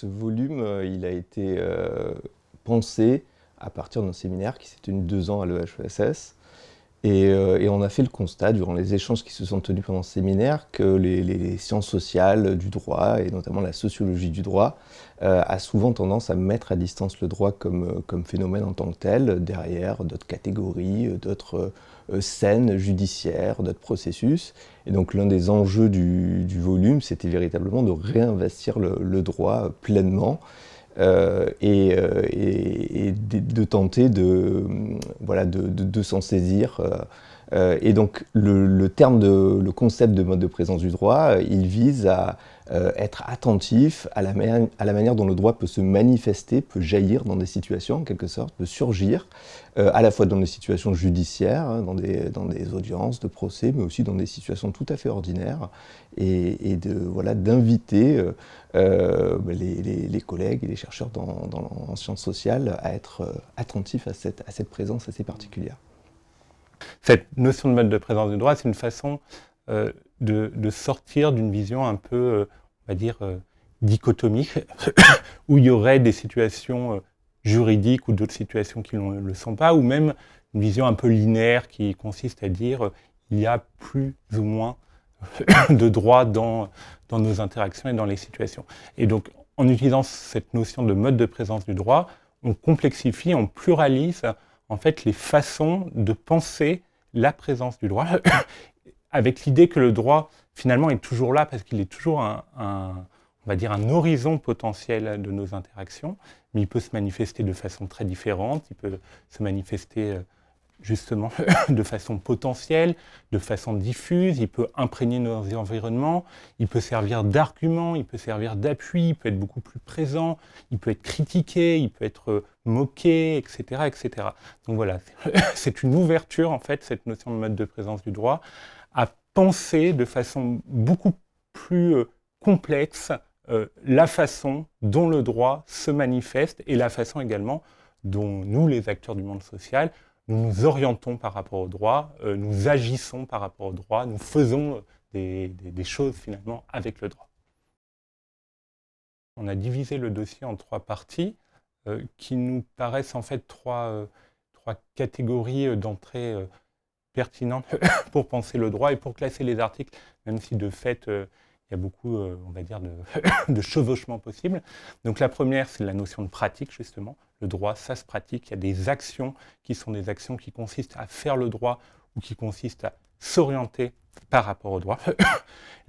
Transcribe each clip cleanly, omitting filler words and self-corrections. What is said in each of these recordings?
Ce volume, il a été pensé à partir d'un séminaire qui s'est tenu 2 ans à l'EHESS. Et on a fait le constat, durant les échanges qui se sont tenus pendant ce séminaire, que les sciences sociales du droit, et notamment la sociologie du droit, a souvent tendance à mettre à distance le droit comme phénomène en tant que tel, derrière d'autres catégories, d'autres scènes judiciaires, d'autres processus. Et donc l'un des enjeux du volume, c'était véritablement de réinvestir le droit pleinement, et de tenter de s'en saisir. Et donc le concept de mode de présence du droit, il vise à être attentif à la manière dont le droit peut se manifester, peut jaillir dans des situations, en quelque sorte, peut surgir, à la fois dans des situations judiciaires, hein, dans des audiences de procès, mais aussi dans des situations tout à fait ordinaires, et d'inviter les collègues et les chercheurs en sciences sociales à être attentifs à cette présence assez particulière. Cette notion de mode de présence du droit, c'est une façon de sortir d'une vision un peu, on va dire, dichotomique, où il y aurait des situations juridiques ou d'autres situations qui ne le sont pas, ou même une vision un peu linéaire qui consiste à dire il y a plus ou moins de droit dans nos interactions et dans les situations. Et donc, en utilisant cette notion de mode de présence du droit, on complexifie, on pluralise en fait les façons de penser la présence du droit, avec l'idée que le droit finalement est toujours là parce qu'il est toujours on va dire un horizon potentiel de nos interactions, mais il peut se manifester de façon très différente, il peut se manifester justement de façon potentielle, de façon diffuse, il peut imprégner nos environnements, il peut servir d'argument, il peut servir d'appui, il peut être beaucoup plus présent, il peut être critiqué, il peut être moqué, etc., etc. Donc voilà, c'est une ouverture en fait, cette notion de mode de présence du droit, à penser de façon beaucoup plus complexe la façon dont le droit se manifeste et la façon également dont nous, les acteurs du monde social, nous nous orientons par rapport au droit, nous agissons par rapport au droit, nous faisons des choses finalement avec le droit. On a divisé le dossier en 3 parties qui nous paraissent en fait trois catégories d'entrée pertinentes pour penser le droit et pour classer les articles, même si de fait il y a beaucoup, on va dire, de chevauchements possibles. Donc la première, c'est la notion de pratique, justement. Le droit, ça se pratique. Il y a des actions qui sont des actions qui consistent à faire le droit ou qui consistent à s'orienter par rapport au droit.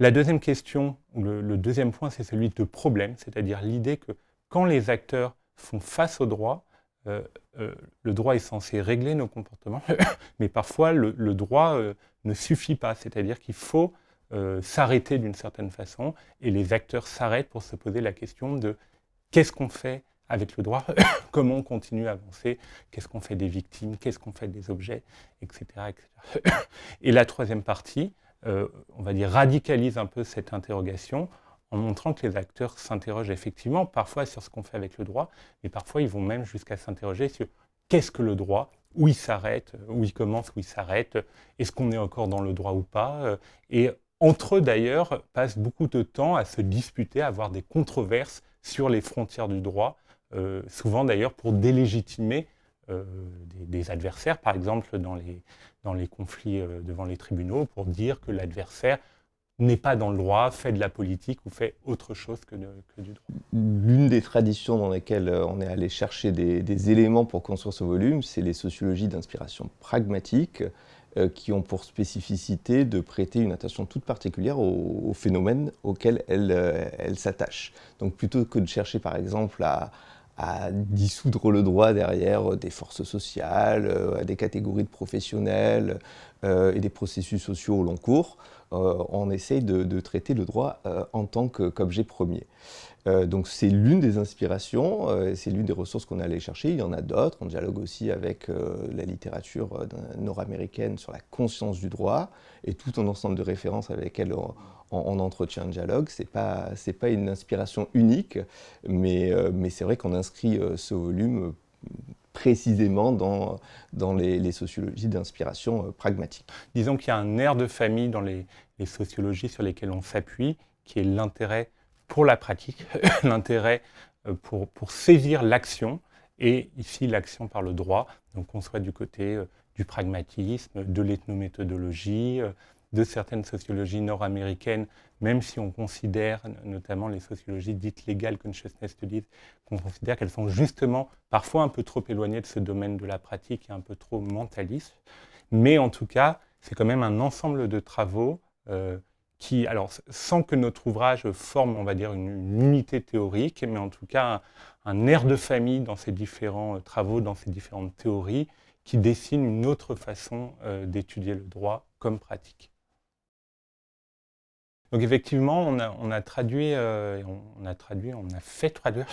La deuxième question, le deuxième point, c'est celui de problème, c'est-à-dire l'idée que quand les acteurs font face au droit, le droit est censé régler nos comportements, mais parfois le droit ne suffit pas, c'est-à-dire qu'il faut s'arrêter d'une certaine façon, et les acteurs s'arrêtent pour se poser la question de qu'est-ce qu'on fait avec le droit, comment on continue à avancer, qu'est-ce qu'on fait des victimes, qu'est-ce qu'on fait des objets, etc. etc. Et la troisième partie, on va dire, radicalise un peu cette interrogation en montrant que les acteurs s'interrogent effectivement parfois sur ce qu'on fait avec le droit, mais parfois ils vont même jusqu'à s'interroger sur qu'est-ce que le droit, où il s'arrête, où il commence, où il s'arrête, est-ce qu'on est encore dans le droit ou pas, et entre eux d'ailleurs passent beaucoup de temps à se disputer, à avoir des controverses sur les frontières du droit, souvent d'ailleurs pour délégitimer des adversaires, par exemple dans les conflits devant les tribunaux, pour dire que l'adversaire n'est pas dans le droit, fait de la politique ou fait autre chose que du droit. L'une des traditions dans lesquelles on est allé chercher des éléments pour construire ce volume, c'est les sociologies d'inspiration pragmatique, qui ont pour spécificité de prêter une attention toute particulière aux phénomènes auxquels elles s'attachent. Donc plutôt que de chercher par exemple à dissoudre le droit derrière des forces sociales, des catégories de professionnels et des processus sociaux au long cours, on essaye de traiter le droit en tant qu'objet premier. Donc c'est l'une des inspirations, c'est l'une des ressources qu'on est allé chercher. Il y en a d'autres, on dialogue aussi avec la littérature nord-américaine sur la conscience du droit et tout un ensemble de références avec lesquelles on entretient un dialogue. C'est pas une inspiration unique, mais c'est vrai qu'on inscrit ce volume précisément dans les sociologies d'inspiration pragmatique. Disons qu'il y a un air de famille dans les sociologies sur lesquelles on s'appuie, qui est l'intérêt pour la pratique, l'intérêt pour saisir l'action, et ici l'action par le droit, donc qu'on soit du côté du pragmatisme, de l'ethnométhodologie, de certaines sociologies nord-américaines, même si on considère, notamment les sociologies dites Legal Consciousness Studies, qu'on considère qu'elles sont justement parfois un peu trop éloignées de ce domaine de la pratique et un peu trop mentalistes. Mais en tout cas, c'est quand même un ensemble de travaux qui, alors sans que notre ouvrage forme, on va dire, une unité théorique, mais en tout cas un air de famille dans ces différents travaux, dans ces différentes théories, qui dessinent une autre façon d'étudier le droit comme pratique. Donc effectivement, on a traduit, on a fait traduire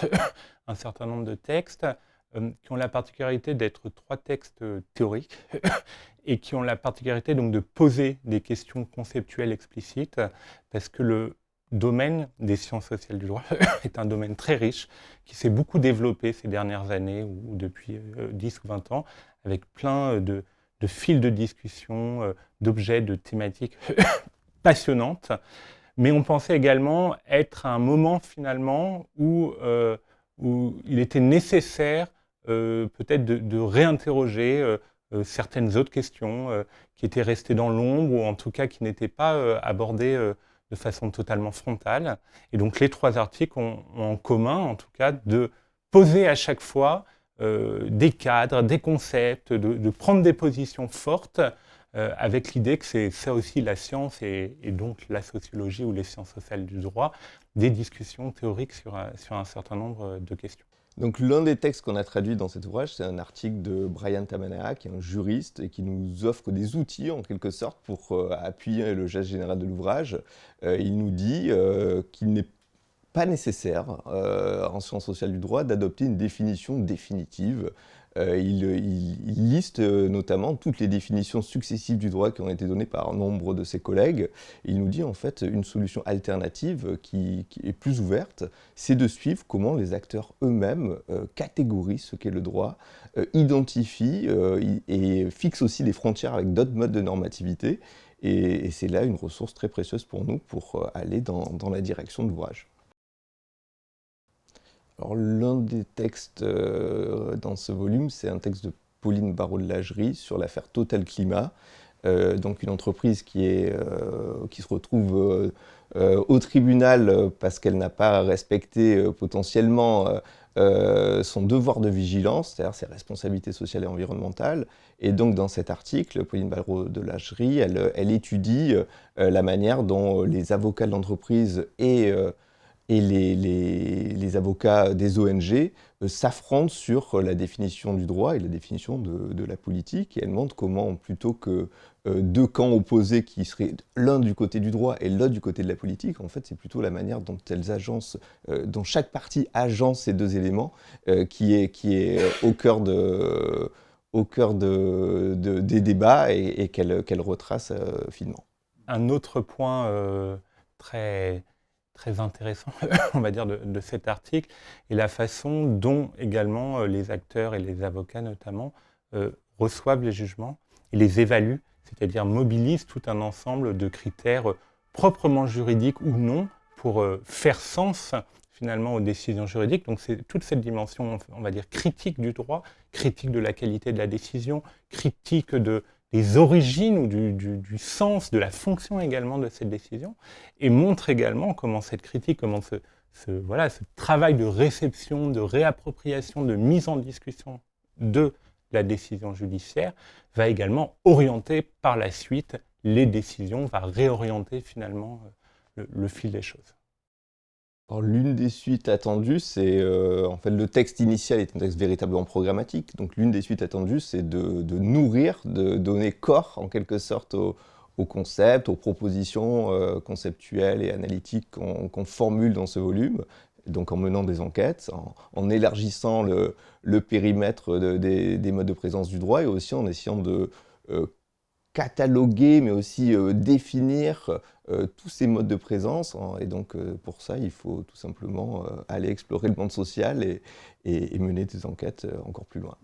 un certain nombre de textes qui ont la particularité d'être 3 textes théoriques et qui ont la particularité donc de poser des questions conceptuelles explicites, parce que le domaine des sciences sociales du droit est un domaine très riche, qui s'est beaucoup développé ces dernières années ou depuis 10 ou 20 ans, avec plein de fils de discussion, d'objets, de thématiques passionnantes. Mais on pensait également être à un moment finalement où il était nécessaire peut-être de réinterroger certaines autres questions qui étaient restées dans l'ombre ou en tout cas qui n'étaient pas abordées de façon totalement frontale. Et donc les 3 articles ont en commun en tout cas de poser à chaque fois des cadres, des concepts, de prendre des positions fortes avec l'idée que c'est ça aussi la science et donc la sociologie ou les sciences sociales du droit, des discussions théoriques sur un certain nombre de questions. Donc l'un des textes qu'on a traduit dans cet ouvrage, c'est un article de Brian Tamanea, qui est un juriste et qui nous offre des outils en quelque sorte pour appuyer le geste général de l'ouvrage. Il nous dit qu'il n'est pas nécessaire en sciences sociales du droit d'adopter une définition définitive. Il liste notamment toutes les définitions successives du droit qui ont été données par nombre de ses collègues. Il nous dit en fait une solution alternative qui est plus ouverte, c'est de suivre comment les acteurs eux-mêmes catégorisent ce qu'est le droit, identifient et fixent aussi des frontières avec d'autres modes de normativité. Et c'est là une ressource très précieuse pour nous pour aller dans la direction de l'ouvrage. Alors, l'un des textes dans ce volume, c'est un texte de Pauline Barraud de Lagerie sur l'affaire Total Climat, donc une entreprise qui se retrouve au tribunal parce qu'elle n'a pas respecté potentiellement son devoir de vigilance, c'est-à-dire ses responsabilités sociales et environnementales. Et donc dans cet article, Pauline Barraud de Lagerie, elle étudie la manière dont les avocats de l'entreprise et les avocats des ONG s'affrontent sur la définition du droit et la définition de la politique. Et elle montre comment, plutôt que 2 camps opposés qui seraient l'un du côté du droit et l'autre du côté de la politique, en fait, c'est plutôt la manière dont elles agencent, dont chaque partie agence ces 2 éléments qui est au cœur des débats et qu'elle retrace finement. Un autre point très intéressant, on va dire, de cet article, et la façon dont également les acteurs et les avocats notamment reçoivent les jugements et les évaluent, c'est-à-dire mobilisent tout un ensemble de critères proprement juridiques ou non pour faire sens finalement aux décisions juridiques. Donc c'est toute cette dimension, on va dire, critique du droit, critique de la qualité de la décision, critique des origines ou du sens, de la fonction également de cette décision, et montre également comment cette critique, comment ce travail de réception, de réappropriation, de mise en discussion de la décision judiciaire va également orienter par la suite les décisions, va réorienter finalement le fil des choses. Alors, l'une des suites attendues, c'est en fait le texte initial est un texte véritablement programmatique. Donc l'une des suites attendues, c'est de nourrir, de donner corps en quelque sorte aux concepts, aux propositions conceptuelles et analytiques qu'on formule dans ce volume. Donc en menant des enquêtes, en élargissant le périmètre des modes de présence du droit et aussi en essayant de cataloguer, mais aussi définir tous ces modes de présence. Et donc, pour ça, il faut tout simplement aller explorer le monde social et mener des enquêtes encore plus loin.